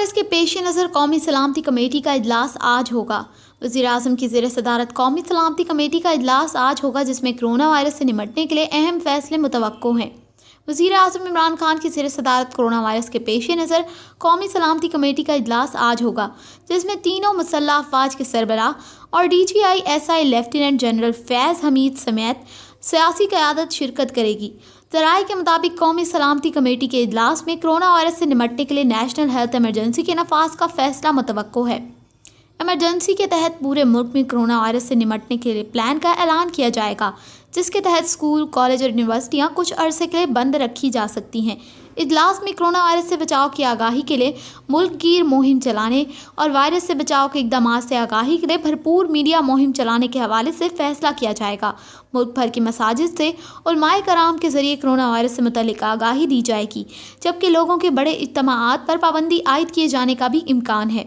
Virus کے پیش نظر قومی سلامتی کمیٹی کا اجلاس آج ہوگا۔ وزیر اعظم کی زیر صدارت قومی سلامتی کمیٹی کا اجلاس آج ہوگا، جس میں کرونا وائرس سے نمٹنے کے لیے اہم فیصلے متوقع ہیں۔ وزیر اعظم عمران خان کی زیر صدارت کورونا وائرس کے پیش نظر قومی سلامتی کمیٹی کا اجلاس آج ہوگا، جس میں تینوں مسلح افواج کے سربراہ اور DGI لیفٹیننٹ جنرل فیض حمید سمیت سیاسی قیادت شرکت کرے گی۔ ذرائع کے مطابق قومی سلامتی کمیٹی کے اجلاس میں کرونا وائرس سے نمٹنے کے لیے نیشنل ہیلتھ ایمرجنسی کے نفاذ کا فیصلہ متوقع ہے۔ ایمرجنسی کے تحت پورے ملک میں کرونا وائرس سے نمٹنے کے لیے پلان کا اعلان کیا جائے گا، جس کے تحت اسکول، کالج اور یونیورسٹیاں کچھ عرصے کے لیے بند رکھی جا سکتی ہیں۔ اجلاس میں کرونا وائرس سے بچاؤ کی آگاہی کے لیے ملک گیر مہم چلانے اور وائرس سے بچاؤ کے اقدامات سے آگاہی کے لیے بھرپور میڈیا مہم چلانے کے حوالے سے فیصلہ کیا جائے گا۔ ملک بھر کی مساجد سے علماء کرام کے ذریعے کرونا وائرس سے متعلق آگاہی دی جائے گی، جبکہ لوگوں کے بڑے اجتماعات پر پابندی عائد کیے جانے کا بھی امکان ہے۔